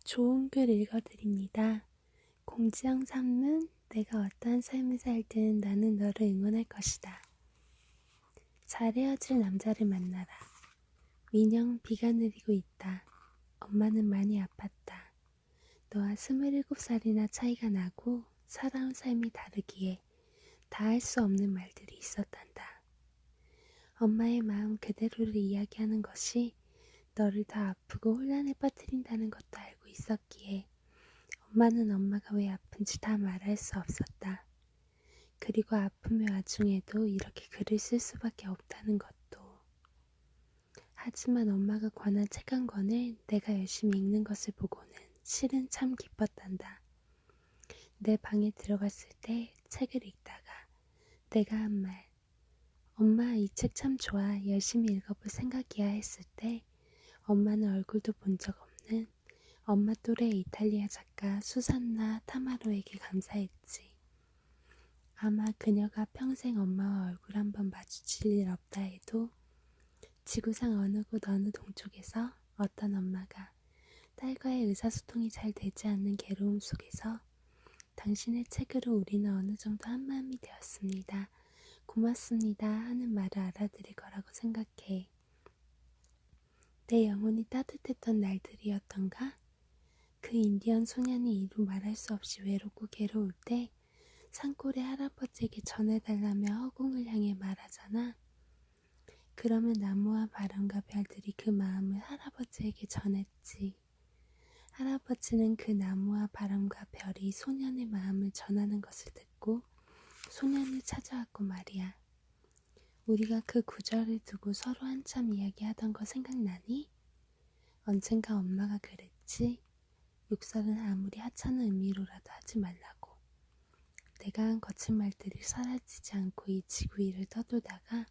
좋은 글 읽어드립니다. 공지영 산문, 내가 어떠한 삶을 살든 나는 너를 응원할 것이다. 잘 헤어질 남자를 만나라. 민영, 비가 내리고 있다. 엄마는 많이 아팠다. 너와 27살이나 차이가 나고 살아온 삶이 다르기에 다 할 수 없는 말들이 있었단다. 엄마의 마음 그대로를 이야기하는 것이 너를 더 아프고 혼란에 빠뜨린다는 것도 알고 있었기에 엄마는 엄마가 왜 아픈지 다 말할 수 없었다. 그리고 아픔의 와중에도 이렇게 글을 쓸 수밖에 없다는 것도. 하지만 엄마가 권한 책 한 권을 내가 열심히 읽는 것을 보고는 실은 참 기뻤단다. 내 방에 들어갔을 때 책을 읽다가 내가 한 말, 엄마 이 책 참 좋아, 열심히 읽어볼 생각이야 했을 때 엄마는 얼굴도 본 적 없는 엄마 또래 이탈리아 작가 수산나 타마로에게 감사했지. 아마 그녀가 평생 엄마와 얼굴 한번 마주칠 일 없다 해도 지구상 어느 곳 어느 동쪽에서 어떤 엄마가 딸과의 의사소통이 잘 되지 않는 괴로움 속에서 당신의 책으로 우리는 어느 정도 한마음이 되었습니다. 고맙습니다 하는 말을 알아들을 거라고 생각해. 내 영혼이 따뜻했던 날들이었던가? 그 인디언 소년이 이루 말할 수 없이 외롭고 괴로울 때 산골의 할아버지에게 전해달라며 허공을 향해 말하잖아. 그러면 나무와 바람과 별들이 그 마음을 할아버지에게 전했지. 할아버지는 그 나무와 바람과 별이 소년의 마음을 전하는 것을 듣고 소년을 찾아왔고 말이야. 우리가 그 구절을 두고 서로 한참 이야기하던 거 생각나니? 언젠가 엄마가 그랬지. 욕설은 아무리 하찮은 의미로라도 하지 말라고. 내가 한 거친 말들이 사라지지 않고 이 지구 위를 떠돌다가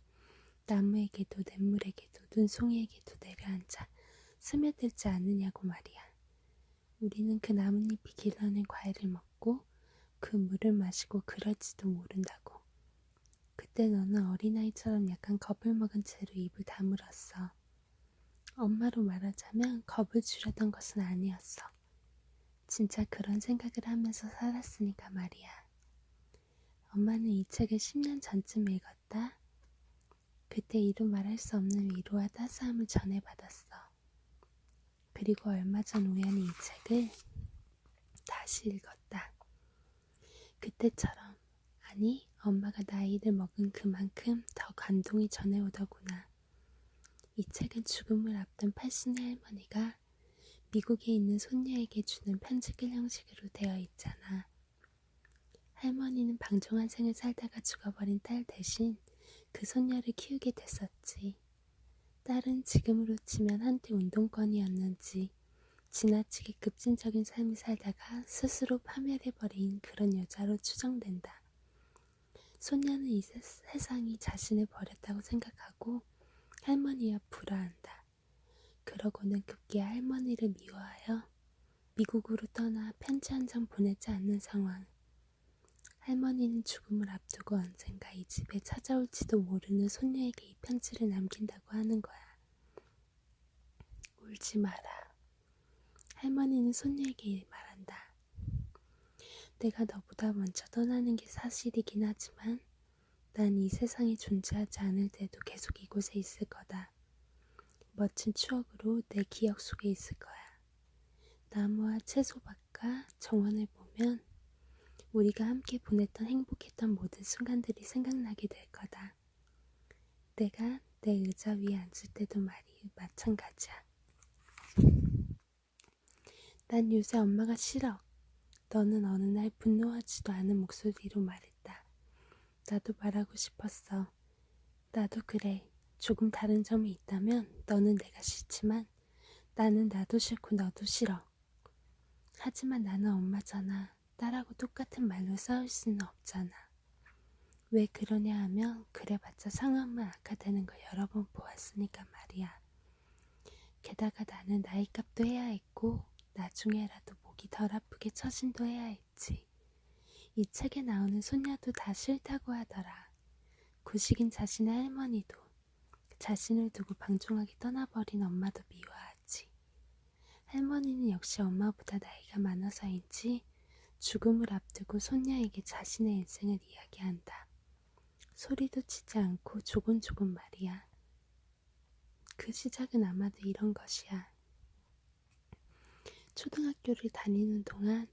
나무에게도 냇물에게도 눈송이에게도 내려앉아 스며들지 않느냐고 말이야. 우리는 그 나뭇잎이 길러낸 과일을 먹고 그 물을 마시고 그럴지도 모른다고. 그때 너는 어린아이처럼 약간 겁을 먹은 채로 입을 다물었어. 엄마로 말하자면 겁을 주려던 것은 아니었어. 진짜 그런 생각을 하면서 살았으니까 말이야. 엄마는 이 책을 10년 전쯤 읽었다. 그때 이루 말할 수 없는 위로와 따스함을 전해받았어. 그리고 얼마 전 우연히 이 책을 다시 읽었다. 그때처럼, 아니 엄마가 나이를 먹은 그만큼 더 감동이 전해오더구나. 이 책은 죽음을 앞둔 80의 할머니가 미국에 있는 손녀에게 주는 편지글 형식으로 되어 있잖아. 할머니는 방종한 생을 살다가 죽어버린 딸 대신 그 손녀를 키우게 됐었지. 딸은 지금으로 치면 한때 운동권이었는지 지나치게 급진적인 삶을 살다가 스스로 파멸해버린 그런 여자로 추정된다. 손녀는 이 세상이 자신을 버렸다고 생각하고 할머니와 불화한다. 그러고는 급기야 할머니를 미워하여 미국으로 떠나 편지 한 장 보내지 않는 상황. 할머니는 죽음을 앞두고 언젠가 이 집에 찾아올지도 모르는 손녀에게 이 편지를 남긴다고 하는 거야. 울지 마라. 할머니는 손녀에게 말한다. 내가 너보다 먼저 떠나는 게 사실이긴 하지만 난 이 세상에 존재하지 않을 때도 계속 이곳에 있을 거다. 멋진 추억으로 내 기억 속에 있을 거야. 나무와 채소밭과 정원을 보면 우리가 함께 보냈던 행복했던 모든 순간들이 생각나게 될 거다. 내가 내 의자 위에 앉을 때도 말이 마찬가지야. 난 요새 엄마가 싫어. 너는 어느 날 분노하지도 않은 목소리로 말했다. 나도 말하고 싶었어. 나도 그래. 조금 다른 점이 있다면 너는 내가 싫지만 나는 나도 싫고 너도 싫어. 하지만 나는 엄마잖아. 딸하고 똑같은 말로 싸울 수는 없잖아. 왜 그러냐 하면 그래봤자 상황만 악화되는 걸 여러 번 보았으니까 말이야. 게다가 나는 나이값도 해야 했고 나중에라도 목이 덜 아프게 처신도 해야 했지. 이 책에 나오는 손녀도 다 싫다고 하더라. 구식인 자신의 할머니도 자신을 두고 방종하게 떠나버린 엄마도 미워하지. 할머니는 역시 엄마보다 나이가 많아서인지 죽음을 앞두고 손녀에게 자신의 인생을 이야기한다. 소리도 치지 않고 조곤조곤 말이야. 그 시작은 아마도 이런 것이야. 초등학교를 다니는 동안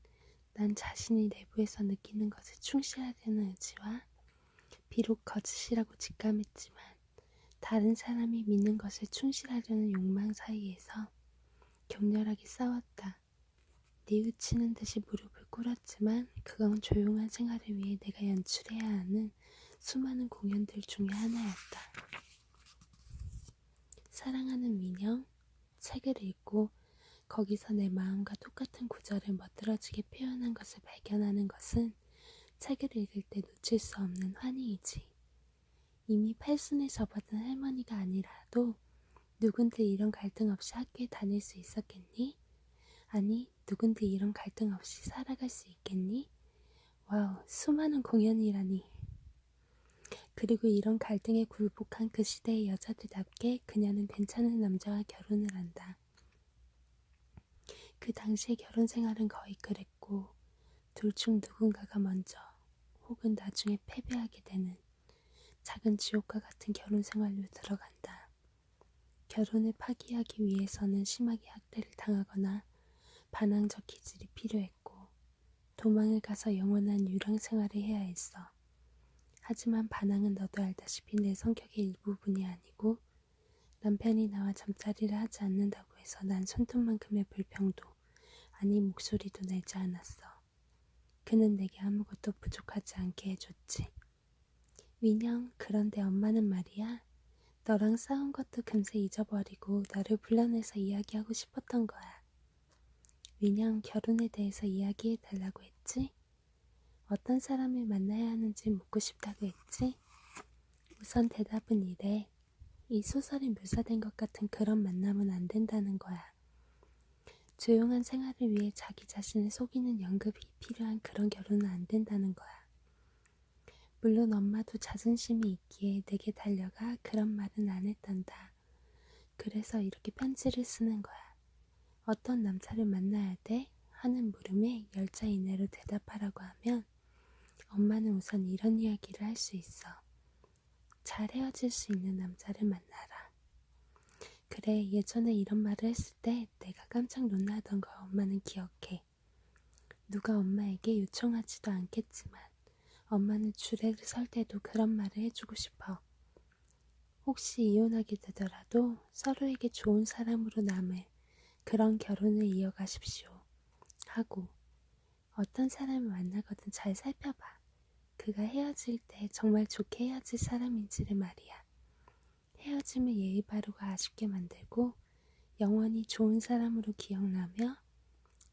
난 자신이 내부에서 느끼는 것에 충실하려는 의지와 비록 거짓이라고 직감했지만 다른 사람이 믿는 것에 충실하려는 욕망 사이에서 격렬하게 싸웠다. 뉘우치는 듯이 무릎을 꿇었지만 그건 조용한 생활을 위해 내가 연출해야 하는 수많은 공연들 중에 하나였다. 사랑하는 민영, 책을 읽고 거기서 내 마음과 똑같은 구절을 멋들어지게 표현한 것을 발견하는 것은 책을 읽을 때 놓칠 수 없는 환희이지. 이미 팔순에 접어든 할머니가 아니라도 누군들 이런 갈등 없이 학교에 다닐 수 있었겠니? 아니, 누군들 이런 갈등 없이 살아갈 수 있겠니? 와우, 수많은 공연이라니. 그리고 이런 갈등에 굴복한 그 시대의 여자들답게 그녀는 괜찮은 남자와 결혼을 한다. 그 당시의 결혼 생활은 거의 그랬고 둘 중 누군가가 먼저 혹은 나중에 패배하게 되는 작은 지옥과 같은 결혼 생활로 들어간다. 결혼을 파기하기 위해서는 심하게 학대를 당하거나 반항적 기질이 필요했고 도망을 가서 영원한 유랑 생활을 해야 했어. 하지만 반항은 너도 알다시피 내 성격의 일부분이 아니고 남편이 나와 잠자리를 하지 않는다고 해서 난 손톱만큼의 불평도 아니 목소리도 내지 않았어. 그는 내게 아무것도 부족하지 않게 해줬지. 민영, 그런데 엄마는 말이야. 너랑 싸운 것도 금세 잊어버리고 너를 불러내서 이야기하고 싶었던 거야. 민영, 결혼에 대해서 이야기해달라고 했지? 어떤 사람을 만나야 하는지 묻고 싶다고 했지? 우선 대답은 이래. 이 소설에 묘사된 것 같은 그런 만남은 안 된다는 거야. 조용한 생활을 위해 자기 자신을 속이는 연극이 필요한 그런 결혼은 안 된다는 거야. 물론 엄마도 자존심이 있기에 내게 달려가 그런 말은 안 했단다. 그래서 이렇게 편지를 쓰는 거야. 어떤 남자를 만나야 돼? 하는 물음에 10자 이내로 대답하라고 하면 엄마는 우선 이런 이야기를 할 수 있어. 잘 헤어질 수 있는 남자를 만나라. 그래, 예전에 이런 말을 했을 때 내가 깜짝 놀라던 걸 엄마는 기억해. 누가 엄마에게 요청하지도 않겠지만 엄마는 주례를 설 때도 그런 말을 해주고 싶어. 혹시 이혼하게 되더라도 서로에게 좋은 사람으로 남을 그런 결혼을 이어가십시오. 하고 어떤 사람을 만나거든 잘 살펴봐. 그가 헤어질 때 정말 좋게 헤어질 사람인지를 말이야. 헤어짐을 예의 바르고 아쉽게 만들고 영원히 좋은 사람으로 기억나며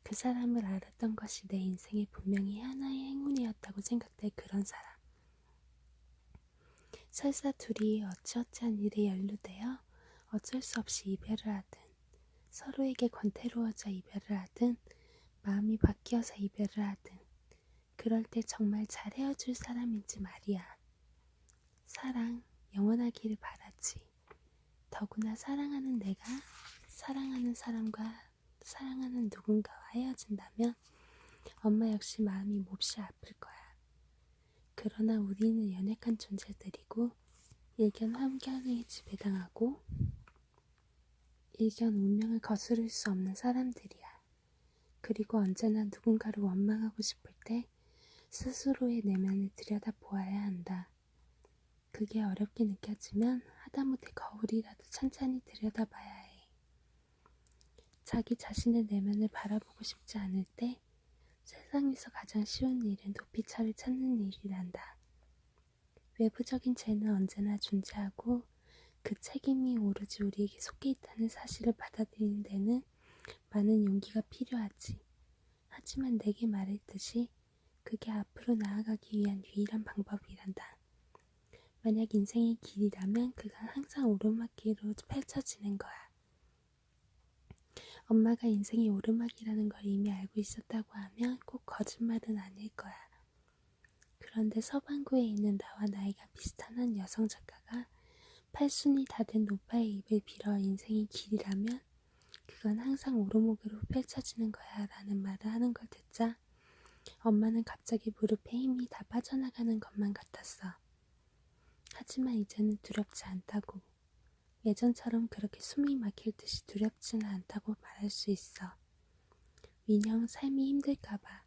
그 사람을 알았던 것이 내 인생에 분명히 하나의 행운이었다고 생각될 그런 사람. 설사 둘이 어찌어찌한 일에 연루되어 어쩔 수 없이 이별을 하든 서로에게 권태로워져 이별을 하든 마음이 바뀌어서 이별을 하든 그럴 때 정말 잘 헤어질 사람인지 말이야. 사랑, 영원하기를 바라지. 더구나 사랑하는 내가 사랑하는 사람과 사랑하는 누군가와 헤어진다면 엄마 역시 마음이 몹시 아플 거야. 그러나 우리는 연약한 존재들이고 일견 환경에 지배당하고 일견 운명을 거스를 수 없는 사람들이야. 그리고 언제나 누군가를 원망하고 싶을 때 스스로의 내면을 들여다보아야 한다. 그게 어렵게 느껴지면 하다못해 거울이라도 천천히 들여다봐야 해. 자기 자신의 내면을 바라보고 싶지 않을 때 세상에서 가장 쉬운 일은 도피처를 찾는 일이란다. 외부적인 죄는 언제나 존재하고 그 책임이 오로지 우리에게 속해 있다는 사실을 받아들이는 데는 많은 용기가 필요하지. 하지만 내게 말했듯이 그게 앞으로 나아가기 위한 유일한 방법이란다. 만약 인생의 길이라면 그건 항상 오르막길로 펼쳐지는 거야. 엄마가 인생이 오르막이라는 걸 이미 알고 있었다고 하면 꼭 거짓말은 아닐 거야. 그런데 서반구에 있는 나와 나이가 비슷한 한 여성 작가가 팔순이 다 된 노파의 입을 빌어 인생이 길이라면 그건 항상 오르목으로 펼쳐지는 거야 라는 말을 하는 걸 듣자 엄마는 갑자기 무릎에 힘이 다 빠져나가는 것만 같았어. 하지만 이제는 두렵지 않다고. 예전처럼 그렇게 숨이 막힐 듯이 두렵지는 않다고 말할 수 있어. 민영, 삶이 힘들까봐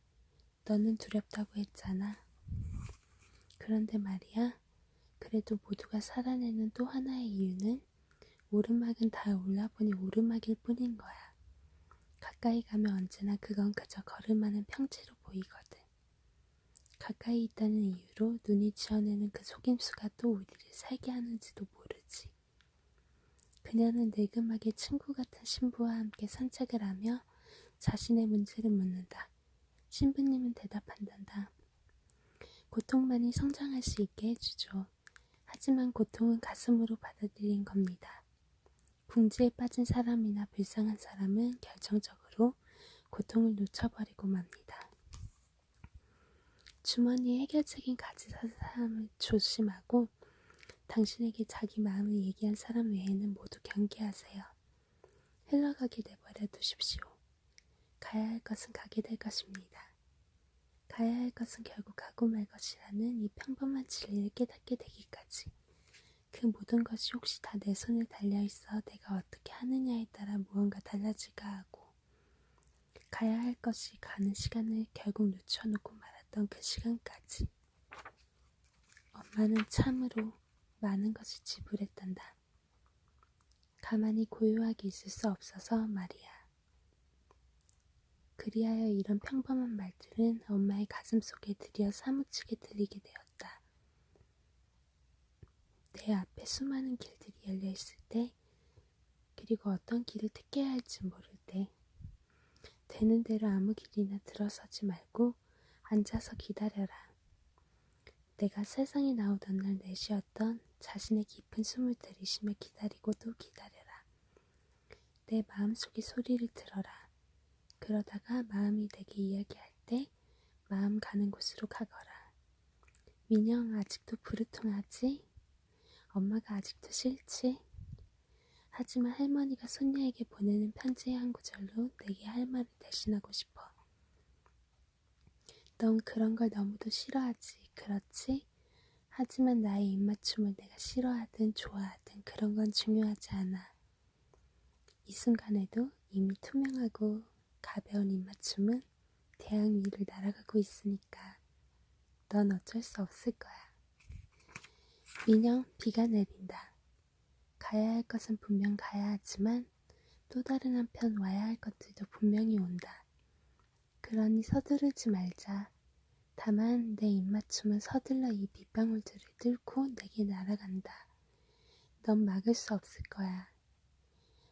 너는 두렵다고 했잖아. 그런데 말이야, 그래도 모두가 살아내는 또 하나의 이유는 오르막은 다 올라보니 오르막일 뿐인 거야. 가까이 가면 언제나 그건 그저 걸음하는 평지로 보이거든. 가까이 있다는 이유로 눈이 지어내는 그 속임수가 또 우리를 살게 하는지도 모르지. 그녀는 늙음하게 친구 같은 신부와 함께 산책을 하며 자신의 문제를 묻는다. 신부님은 대답한단다. 고통만이 성장할 수 있게 해주죠. 하지만 고통은 가슴으로 받아들인 겁니다. 궁지에 빠진 사람이나 불쌍한 사람은 결정적으로 고통을 놓쳐버리고 맙니다. 주머니에 해결책인 가지 사람을 조심하고 당신에게 자기 마음을 얘기한 사람 외에는 모두 경계하세요. 흘러가게 내버려 두십시오. 가야 할 것은 가게 될 것입니다. 가야 할 것은 결국 가고 말 것이라는 이 평범한 진리를 깨닫게 되기까지 그 모든 것이 혹시 다 내 손에 달려있어 내가 어떻게 하느냐에 따라 무언가 달라질까 하고 가야 할 것이 가는 시간을 결국 늦춰놓고 말았던 그 시간까지 엄마는 참으로 많은 것을 지불했단다. 가만히 고요하게 있을 수 없어서 말이야. 그리하여 이런 평범한 말들은 엄마의 가슴속에 드디어 사무치게 들리게 되었다. 내 앞에 수많은 길들이 열려있을 때 그리고 어떤 길을 택해야 할지 모를 때 되는 대로 아무 길이나 들어서지 말고 앉아서 기다려라. 내가 세상에 나오던 날 내쉬었던 자신의 깊은 숨을 들이쉬며 기다리고 또 기다려라. 내 마음속의 소리를 들어라. 그러다가 마음이 내게 이야기할 때 마음 가는 곳으로 가거라. 민영 아직도 부르통하지? 엄마가 아직도 싫지? 하지만 할머니가 손녀에게 보내는 편지의 한 구절로 내게 할 말을 대신하고 싶어. 넌 그런 걸 너무도 싫어하지, 그렇지? 하지만 나의 입맞춤을 내가 싫어하든 좋아하든 그런 건 중요하지 않아. 이 순간에도 이미 투명하고 가벼운 입맞춤은 태양 위를 날아가고 있으니까 넌 어쩔 수 없을 거야. 민영, 비가 내린다. 가야 할 것은 분명 가야 하지만 또 다른 한편 와야 할 것들도 분명히 온다. 그러니 서두르지 말자. 다만 내 입맞춤은 서둘러 이 빗방울들을 뚫고 내게 날아간다. 넌 막을 수 없을 거야.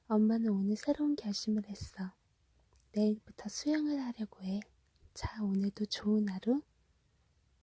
엄마는 오늘 새로운 결심을 했어. 내일부터 수영을 하려고 해. 자, 오늘도 좋은 하루.